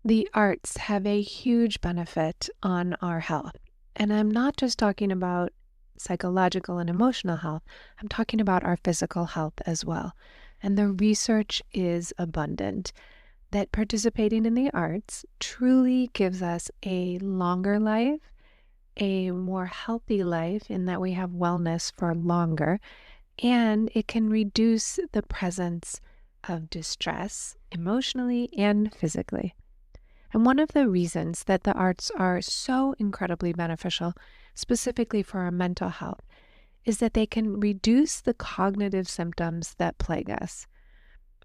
The arts have a huge benefit on our health. And I'm not just talking about psychological and emotional health, I'm talking about our physical health as well. And the research is abundant that participating in the arts truly gives us a longer life, a more healthy life, in that we have wellness for longer, and it can reduce the presence of distress emotionally and physically. And one of the reasons that the arts are so incredibly beneficial, specifically for our mental health, is that they can reduce the cognitive symptoms that plague us.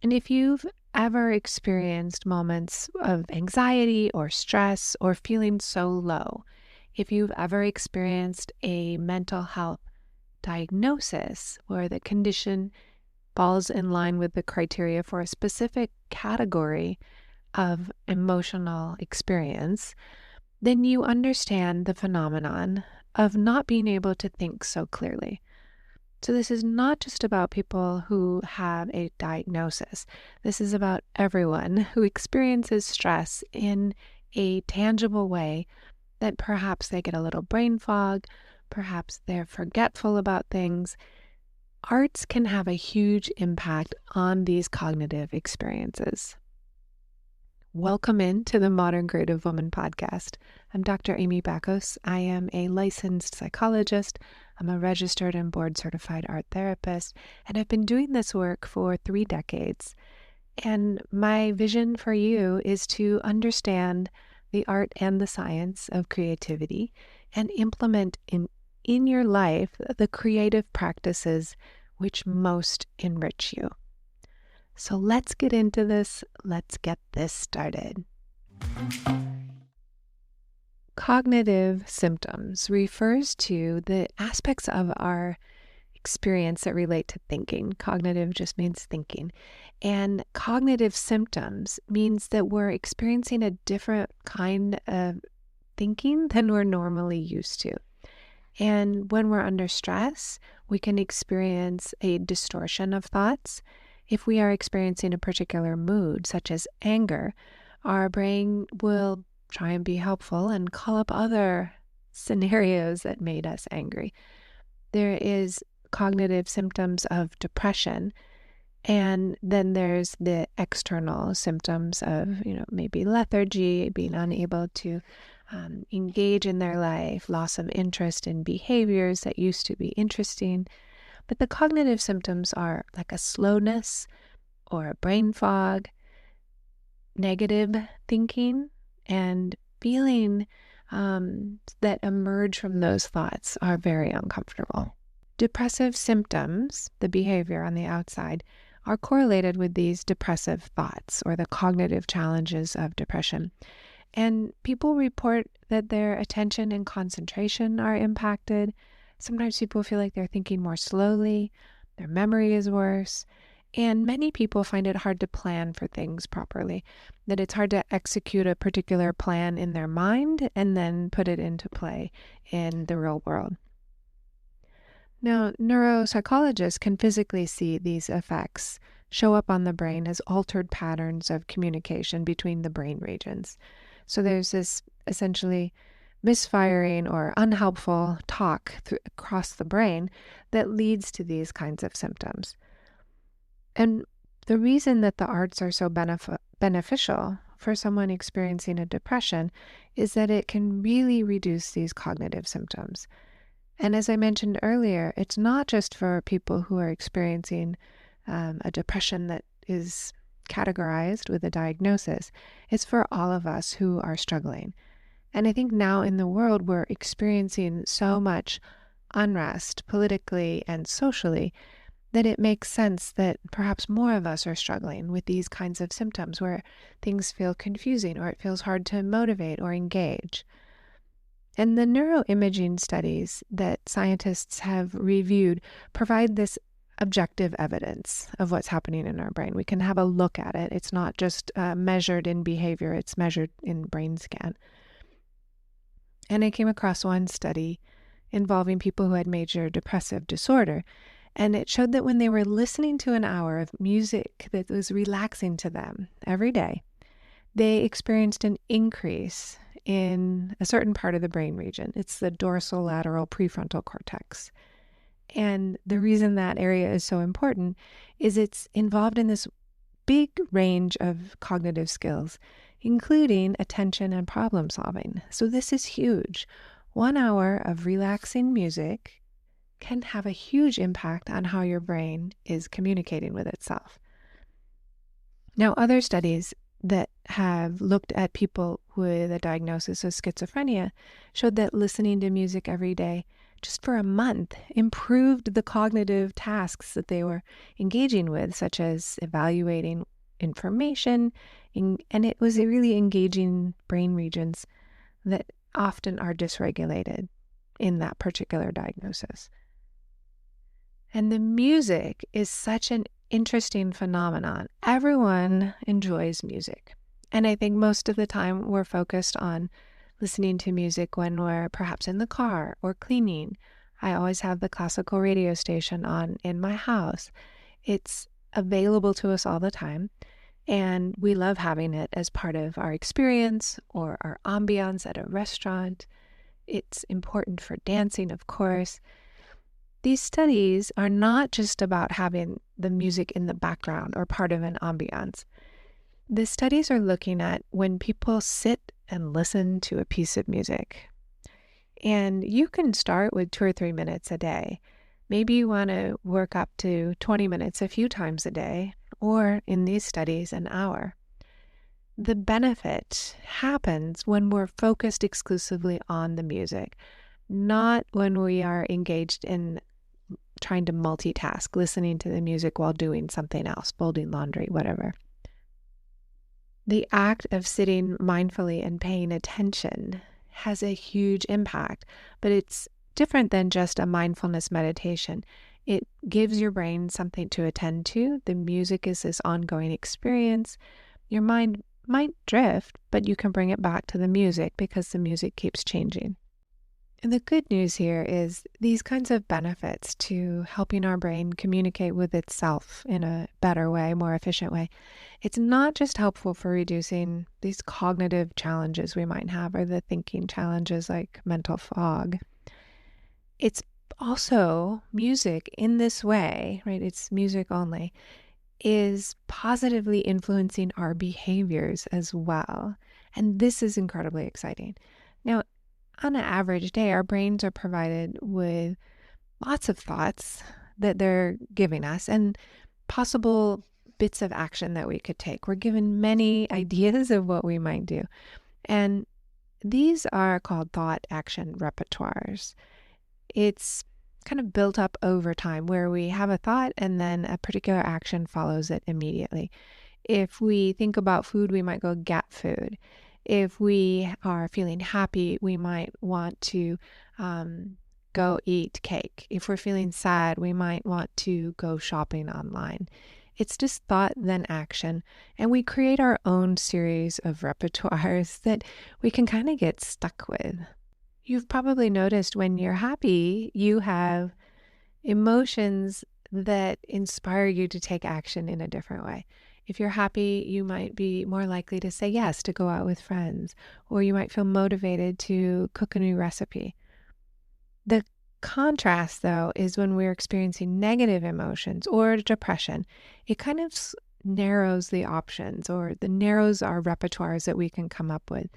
And if you've ever experienced moments of anxiety or stress or feeling so low, if you've ever experienced a mental health diagnosis where the condition falls in line with the criteria for a specific category of emotional experience, then you understand the phenomenon of not being able to think so clearly. So this is not just about people who have a diagnosis. This is about everyone who experiences stress in a tangible way, that perhaps they get a little brain fog, perhaps they're forgetful about things. Arts can have a huge impact on these cognitive experiences. Welcome into the Modern Creative Woman podcast. I'm Dr. Amy Backos. I am a licensed psychologist. I'm a registered and board certified art therapist, and I've been doing this work for 3 decades. And my vision for you is to understand the art and the science of creativity and implement in your life the creative practices which most enrich you. So let's get into this. Let's get this started. Cognitive symptoms refers to the aspects of our experience that relate to thinking. Cognitive just means thinking. And cognitive symptoms means that we're experiencing a different kind of thinking than we're normally used to. And when we're under stress, we can experience a distortion of thoughts. If we are experiencing a particular mood, such as anger, our brain will try and be helpful and call up other scenarios that made us angry. There is cognitive symptoms of depression, and then there's the external symptoms of, maybe lethargy, being unable to engage in their life, loss of interest in behaviors that used to be interesting. But the cognitive symptoms are like a slowness or a brain fog, negative thinking, and feeling that emerge from those thoughts are very uncomfortable. Depressive symptoms, the behavior on the outside, are correlated with these depressive thoughts or the cognitive challenges of depression. And people report that their attention and concentration are impacted. Sometimes people feel like they're thinking more slowly, their memory is worse, and many people find it hard to plan for things properly, that it's hard to execute a particular plan in their mind and then put it into play in the real world. Now, neuropsychologists can physically see these effects show up on the brain as altered patterns of communication between the brain regions. So there's this essentially misfiring or unhelpful talk across the brain that leads to these kinds of symptoms. And the reason that the arts are so beneficial for someone experiencing a depression is that it can really reduce these cognitive symptoms. And as I mentioned earlier, it's not just for people who are experiencing a depression that is categorized with a diagnosis. It's for all of us who are struggling. And I think now in the world, we're experiencing so much unrest politically and socially that it makes sense that perhaps more of us are struggling with these kinds of symptoms where things feel confusing or it feels hard to motivate or engage. And the neuroimaging studies that scientists have reviewed provide this objective evidence of what's happening in our brain. We can have a look at it. It's not just measured in behavior, it's measured in brain scan. And I came across one study involving people who had major depressive disorder, and it showed that when they were listening to an hour of music that was relaxing to them every day, they experienced an increase in a certain part of the brain region. It's the dorsolateral prefrontal cortex. And the reason that area is so important is it's involved in this big range of cognitive skills, including attention and problem solving. So this is huge. 1 hour of relaxing music can have a huge impact on how your brain is communicating with itself. Now, other studies that have looked at people with a diagnosis of schizophrenia showed that listening to music every day, just for a month, improved the cognitive tasks that they were engaging with, such as evaluating information, and it was really engaging brain regions that often are dysregulated in that particular diagnosis. And the music is such an interesting phenomenon. Everyone enjoys music. And I think most of the time we're focused on listening to music when we're perhaps in the car or cleaning. I always have the classical radio station on in my house. It's available to us all the time, and we love having it as part of our experience or our ambiance at a restaurant. It's important for dancing, of course. These studies are not just about having the music in the background or part of an ambiance. The studies are looking at when people sit and listen to a piece of music. And you can start with 2 or 3 minutes a day. Maybe you want to work up to 20 minutes a few times a day, or in these studies, an hour. The benefit happens when we're focused exclusively on the music, not when we are engaged in trying to multitask, listening to the music while doing something else, folding laundry, whatever. The act of sitting mindfully and paying attention has a huge impact, but it's different than just a mindfulness meditation. It gives your brain something to attend to. The music is this ongoing experience. Your mind might drift, but you can bring it back to the music because the music keeps changing. And the good news here is these kinds of benefits to helping our brain communicate with itself in a better way, more efficient way. It's not just helpful for reducing these cognitive challenges we might have or the thinking challenges like mental fog. It's also music in this way, right? It's music only, is positively influencing our behaviors as well. And this is incredibly exciting. Now, on an average day, our brains are provided with lots of thoughts that they're giving us and possible bits of action that we could take. We're given many ideas of what we might do. And these are called thought action repertoires. It's kind of built up over time where we have a thought and then a particular action follows it immediately. If we think about food, we might go get food. If we are feeling happy, we might want to go eat cake. If we're feeling sad, we might want to go shopping online. It's just thought, then action. And we create our own series of repertoires that we can kind of get stuck with. You've probably noticed when you're happy, you have emotions that inspire you to take action in a different way. If you're happy, you might be more likely to say yes to go out with friends, or you might feel motivated to cook a new recipe. The contrast, though, is when we're experiencing negative emotions or depression, it kind of narrows the options or narrows our repertoires that we can come up with.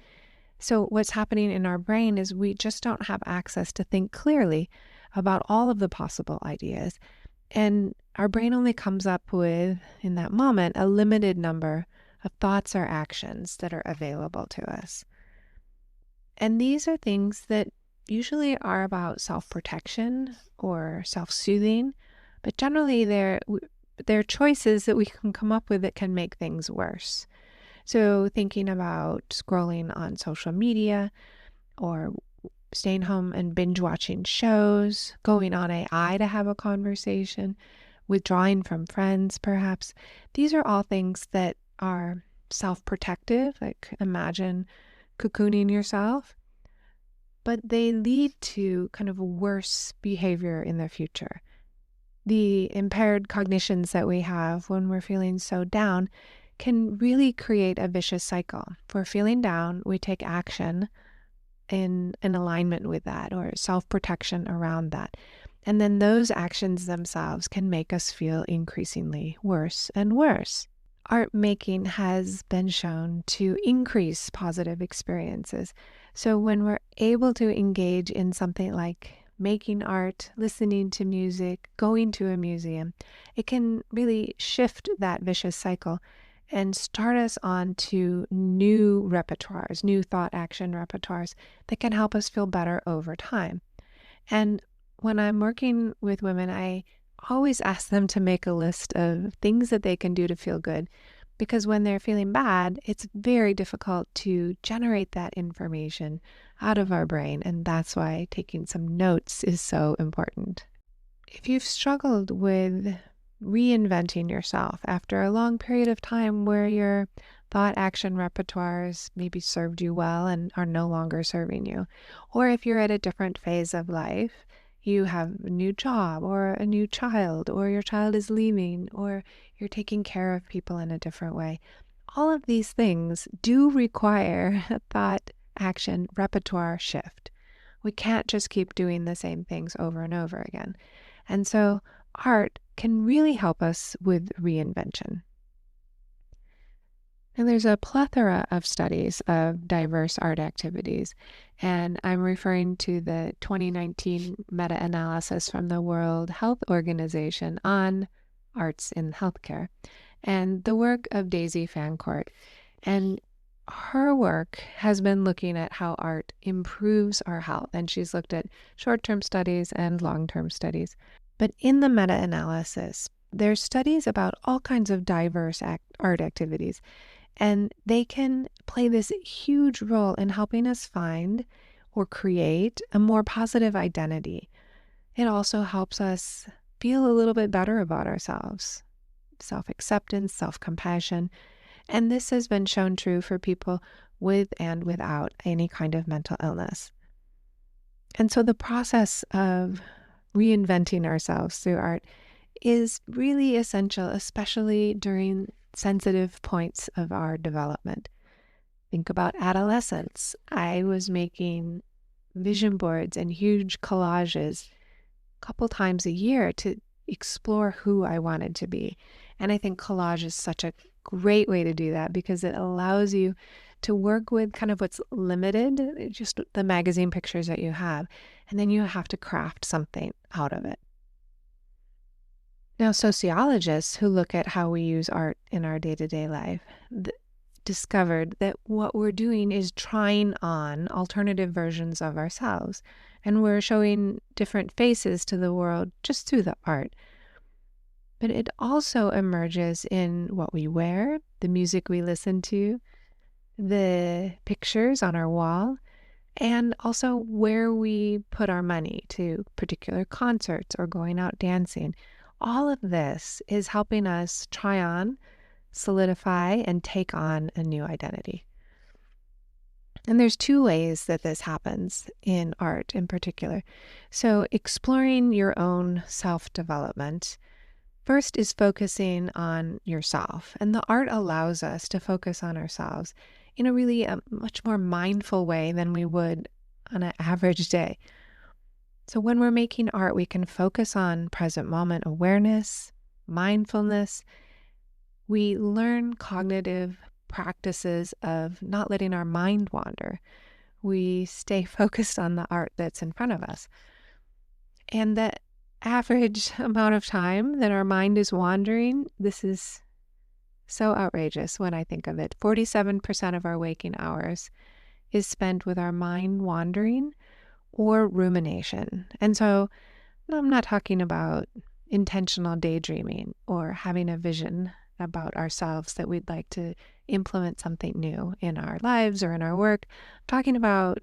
So what's happening in our brain is we just don't have access to think clearly about all of the possible ideas. And our brain only comes up with, in that moment, a limited number of thoughts or actions that are available to us. And these are things that usually are about self-protection or self-soothing, but generally they're choices that we can come up with that can make things worse. So thinking about scrolling on social media or staying home and binge watching shows, going on AI to have a conversation, withdrawing from friends perhaps. These are all things that are self-protective, like imagine cocooning yourself, but they lead to kind of worse behavior in the future. The impaired cognitions that we have when we're feeling so down can really create a vicious cycle. If we're feeling down, we take action in alignment with that or self-protection around that. And then those actions themselves can make us feel increasingly worse and worse. Art making has been shown to increase positive experiences. So when we're able to engage in something like making art, listening to music, going to a museum, it can really shift that vicious cycle and start us on to new repertoires, new thought action repertoires that can help us feel better over time. And when I'm working with women, I always ask them to make a list of things that they can do to feel good. Because when they're feeling bad, it's very difficult to generate that information out of our brain. And that's why taking some notes is so important. If you've struggled with reinventing yourself after a long period of time where your thought action repertoires maybe served you well and are no longer serving you, or if you're at a different phase of life, you have a new job or a new child, or your child is leaving, or you're taking care of people in a different way. All of these things do require a thought action repertoire shift. We can't just keep doing the same things over and over again. And so art can really help us with reinvention. And there's a plethora of studies of diverse art activities. And I'm referring to the 2019 meta-analysis from the World Health Organization on arts in healthcare and the work of Daisy Fancourt. And her work has been looking at how art improves our health. And she's looked at short-term studies and long-term studies. But in the meta-analysis, there's studies about all kinds of diverse art activities, and they can play this huge role in helping us find or create a more positive identity. It also helps us feel a little bit better about ourselves, self-acceptance, self-compassion, and this has been shown true for people with and without any kind of mental illness. And so the process of reinventing ourselves through art is really essential, especially during sensitive points of our development. Think about adolescence. I was making vision boards and huge collages a couple times a year to explore who I wanted to be. And I think collage is such a great way to do that because it allows you to work with kind of what's limited, just the magazine pictures that you have, and then you have to craft something out of it. Now, sociologists who look at how we use art in our day-to-day life discovered that what we're doing is trying on alternative versions of ourselves, and we're showing different faces to the world just through the art. But it also emerges in what we wear, the music we listen to, the pictures on our wall, and also where we put our money to particular concerts or going out dancing. All of this is helping us try on, solidify, and take on a new identity. And there's two ways that this happens in art in particular. So exploring your own self-development first is focusing on yourself. And the art allows us to focus on ourselves in a really much more mindful way than we would on an average day. So when we're making art, we can focus on present moment awareness, mindfulness. We learn cognitive practices of not letting our mind wander. We stay focused on the art that's in front of us. And the average amount of time that our mind is wandering, this is so outrageous when I think of it. 47% of our waking hours is spent with our mind wandering or rumination. And so I'm not talking about intentional daydreaming or having a vision about ourselves that we'd like to implement something new in our lives or in our work. I'm talking about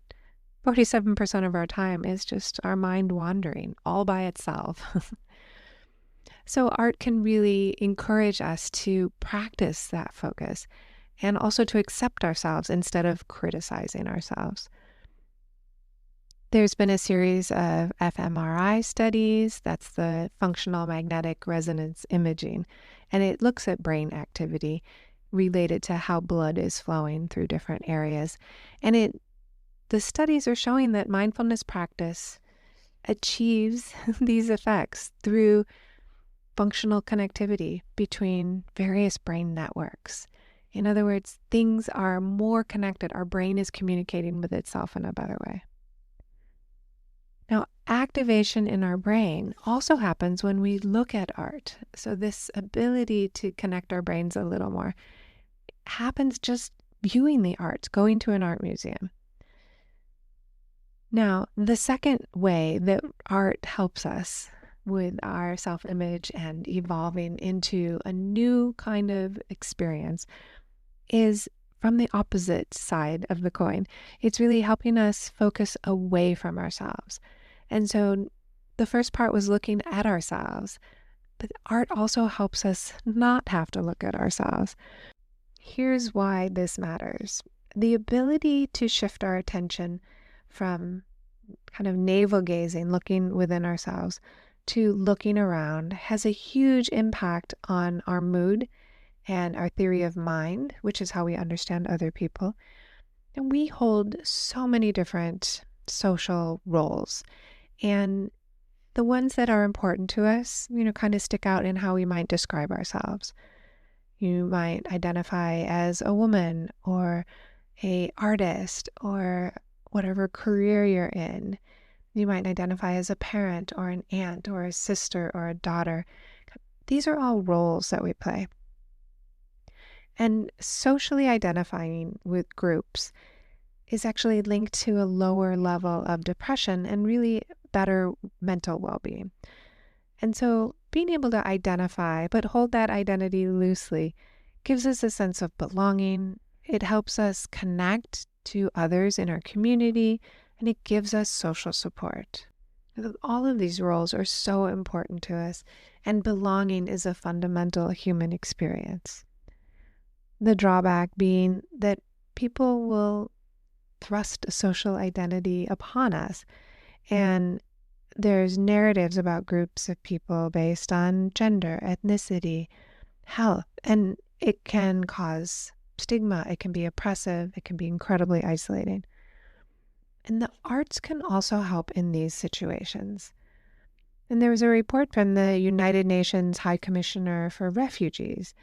47% of our time is just our mind wandering all by itself. So art can really encourage us to practice that focus and also to accept ourselves instead of criticizing ourselves. There's been a series of fMRI studies, that's the functional magnetic resonance imaging, and it looks at brain activity, related to how blood is flowing through different areas. And the studies are showing that mindfulness practice achieves these effects through functional connectivity between various brain networks. In other words, things are more connected. Our brain is communicating with itself in a better way. Now, activation in our brain also happens when we look at art. So this ability to connect our brains a little more happens just viewing the art, going to an art museum. Now, the second way that art helps us with our self-image and evolving into a new kind of experience is from the opposite side of the coin. It's really helping us focus away from ourselves. And so the first part was looking at ourselves, but art also helps us not have to look at ourselves. Here's why this matters. The ability to shift our attention from kind of navel gazing, looking within ourselves, to looking around has a huge impact on our mood and our theory of mind, which is how we understand other people. And we hold so many different social roles. And the ones that are important to us, kind of stick out in how we might describe ourselves. You might identify as a woman or an artist or whatever career you're in. You might identify as a parent or an aunt or a sister or a daughter. These are all roles that we play. And socially identifying with groups is actually linked to a lower level of depression and really better mental well-being. And so being able to identify, but hold that identity loosely, gives us a sense of belonging. It helps us connect to others in our community, and it gives us social support. All of these roles are so important to us, and belonging is a fundamental human experience. The drawback being that people will thrust a social identity upon us, and there's narratives about groups of people based on gender, ethnicity, health, and it can cause stigma, it can be oppressive, it can be incredibly isolating. And the arts can also help in these situations. And there was a report from the United Nations High Commissioner for Refugees.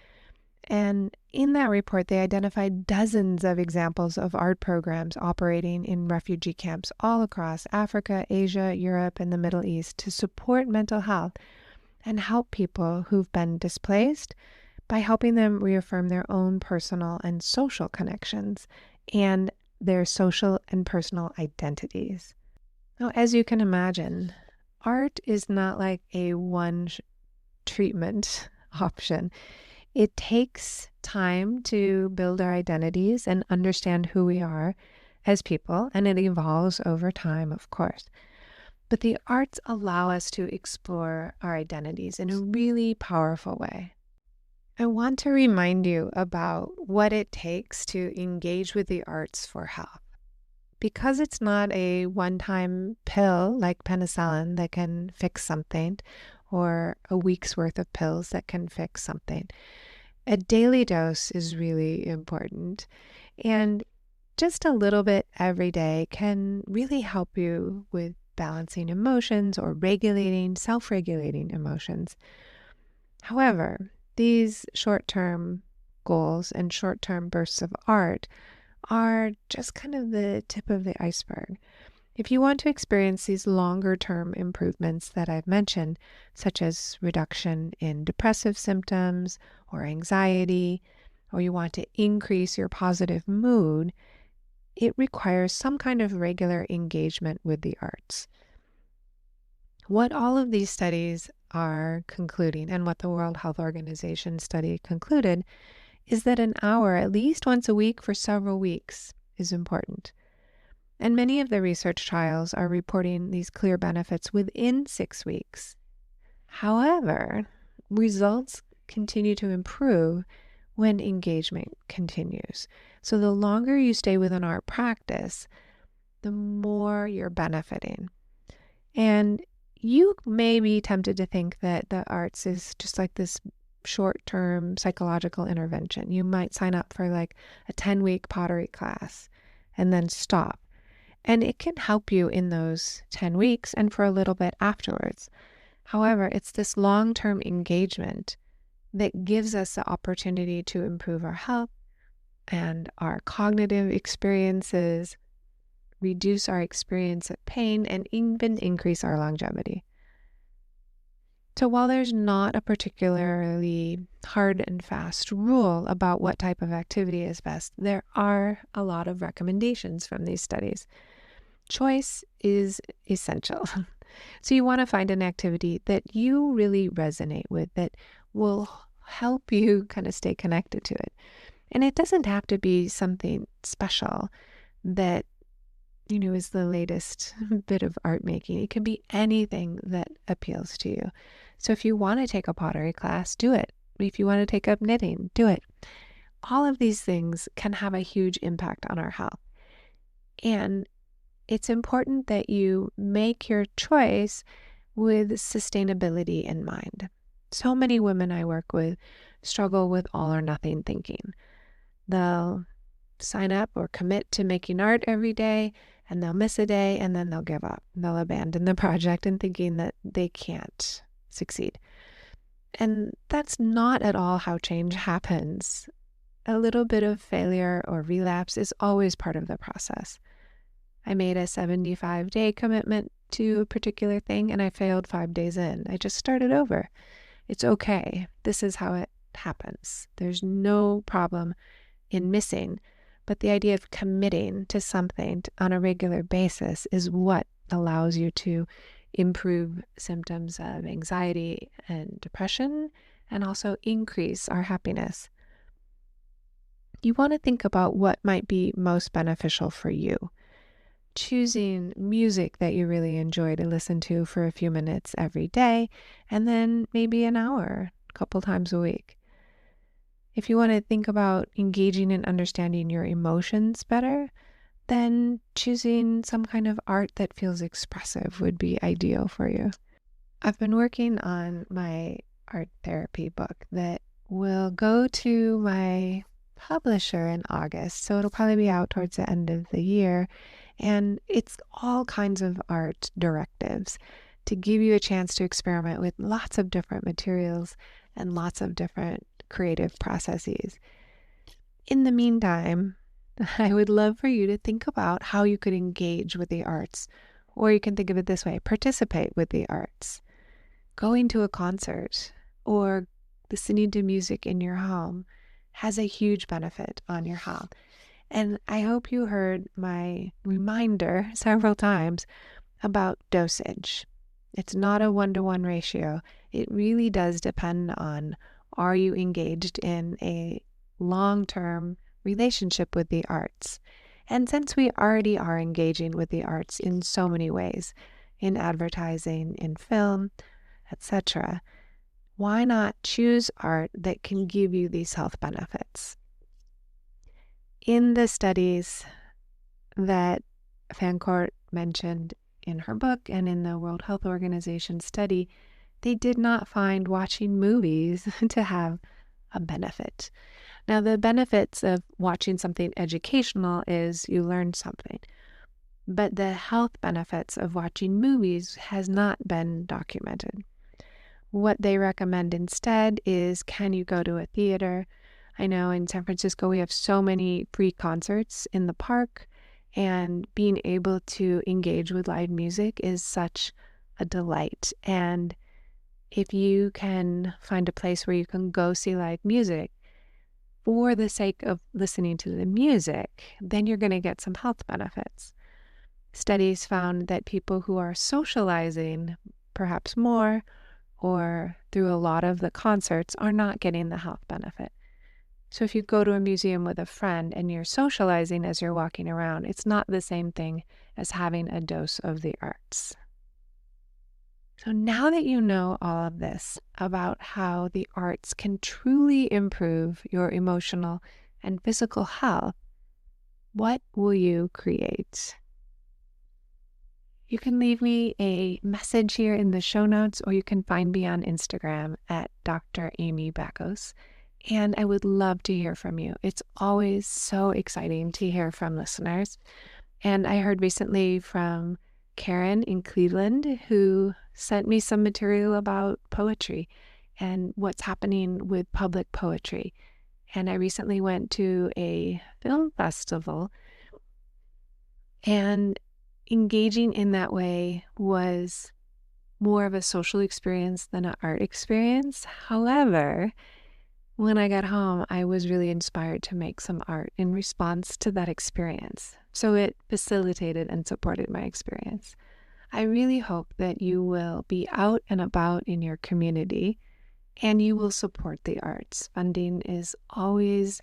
And in that report, they identified dozens of examples of art programs operating in refugee camps all across Africa, Asia, Europe, and the Middle East to support mental health and help people who've been displaced by helping them reaffirm their own personal and social connections and their social and personal identities. Now, as you can imagine, art is not like a one treatment option. It takes time to build our identities and understand who we are as people, and it evolves over time, of course. But the arts allow us to explore our identities in a really powerful way. I want to remind you about what it takes to engage with the arts for health. Because it's not a one-time pill like penicillin that can fix something, or a week's worth of pills that can fix something, a daily dose is really important. And just a little bit every day can really help you with balancing emotions or self-regulating emotions. However, these short-term goals and short-term bursts of art are just kind of the tip of the iceberg. If you want to experience these longer-term improvements that I've mentioned, such as reduction in depressive symptoms or anxiety, or you want to increase your positive mood, it requires some kind of regular engagement with the arts. What all of these studies are concluding, and what the World Health Organization study concluded, is that an hour at least once a week for several weeks is important. And many of the research trials are reporting these clear benefits within 6 weeks. However, results continue to improve when engagement continues. So the longer you stay with an art practice, the more you're benefiting. And you may be tempted to think that the arts is just like this short-term psychological intervention. You might sign up for like a 10-week pottery class and then stop. And it can help you in those 10 weeks and for a little bit afterwards. However, it's this long-term engagement that gives us the opportunity to improve our health and our cognitive experiences, reduce our experience of pain, and even increase our longevity. So while there's not a particularly hard and fast rule about what type of activity is best, there are a lot of recommendations from these studies. Choice is essential. So you want to find an activity that you really resonate with, that will help you kind of stay connected to it. And it doesn't have to be something special that, is the latest bit of art making. It can be anything that appeals to you. So if you want to take a pottery class, do it. If you want to take up knitting, do it. All of these things can have a huge impact on our health. And it's important that you make your choice with sustainability in mind. So many women I work with struggle with all or nothing thinking. They'll sign up or commit to making art every day, and they'll miss a day, and then they'll give up. They'll abandon the project and thinking that they can't succeed. And that's not at all how change happens. A little bit of failure or relapse is always part of the process. I made a 75-day commitment to a particular thing, and I failed 5 days in. I just started over. It's okay. This is how it happens. There's no problem in missing, but the idea of committing to something on a regular basis is what allows you to improve symptoms of anxiety and depression, and also increase our happiness. You want to think about what might be most beneficial for you. Choosing music that you really enjoy to listen to for a few minutes every day, and then maybe an hour, a couple times a week. If you want to think about engaging and understanding your emotions better, then choosing some kind of art that feels expressive would be ideal for you. I've been working on my art therapy book that will go to my publisher in August, so it'll probably be out towards the end of the year. And it's all kinds of art directives to give you a chance to experiment with lots of different materials and lots of different creative processes. In the meantime, I would love for you to think about how you could engage with the arts, or you can think of it this way: participate with the arts. Going to a concert or listening to music in your home has a huge benefit on your health. And I hope you heard my reminder several times about dosage. It's not a 1-to-1 ratio. It really does depend on, are you engaged in a long-term relationship with the arts? And since we already are engaging with the arts in so many ways, in advertising, in film, etc., why not choose art that can give you these health benefits? In the studies that Fancourt mentioned in her book and in the World Health Organization study, they did not find watching movies to have a benefit. Now, the benefits of watching something educational is you learn something, but the health benefits of watching movies has not been documented. What they recommend instead is, can you go to a theater? I know in San Francisco we have so many free concerts in the park, and being able to engage with live music is such a delight. And if you can find a place where you can go see live music for the sake of listening to the music, then you're going to get some health benefits. Studies found that people who are socializing perhaps more or through a lot of the concerts are not getting the health benefit. So if you go to a museum with a friend and you're socializing as you're walking around, it's not the same thing as having a dose of the arts. So now that you know all of this about how the arts can truly improve your emotional and physical health, what will you create? you can leave me a message here in the show notes, or you can find me on Instagram at Dr. Amy Backos. And I would love to hear from you. It's always so exciting to hear from listeners. And I heard recently from Karen in Cleveland, who sent me some material about poetry and what's happening with public poetry. And I recently went to a film festival, and engaging in that way was more of a social experience than an art experience. However, when I got home, I was really inspired to make some art in response to that experience. So it facilitated and supported my experience. I really hope that you will be out and about in your community and you will support the arts. Funding is always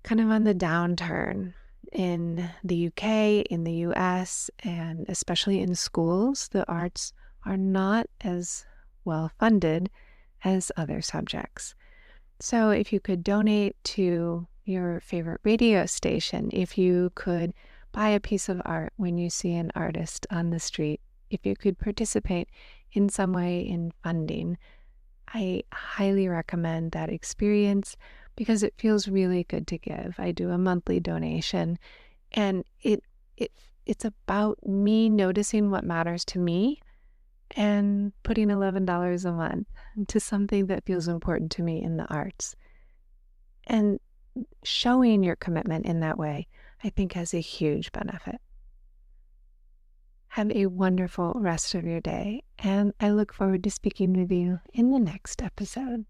kind of on the downturn in the UK, in the US, and especially in schools. The arts are not as well funded as other subjects. So if you could donate to your favorite radio station, if you could buy a piece of art when you see an artist on the street, if you could participate in some way in funding, I highly recommend that experience because it feels really good to give. I do a monthly donation, and it's about me noticing what matters to me and putting $11 a month into something that feels important to me in the arts. And showing your commitment in that way, I think, has a huge benefit. Have a wonderful rest of your day, and I look forward to speaking with you in the next episode.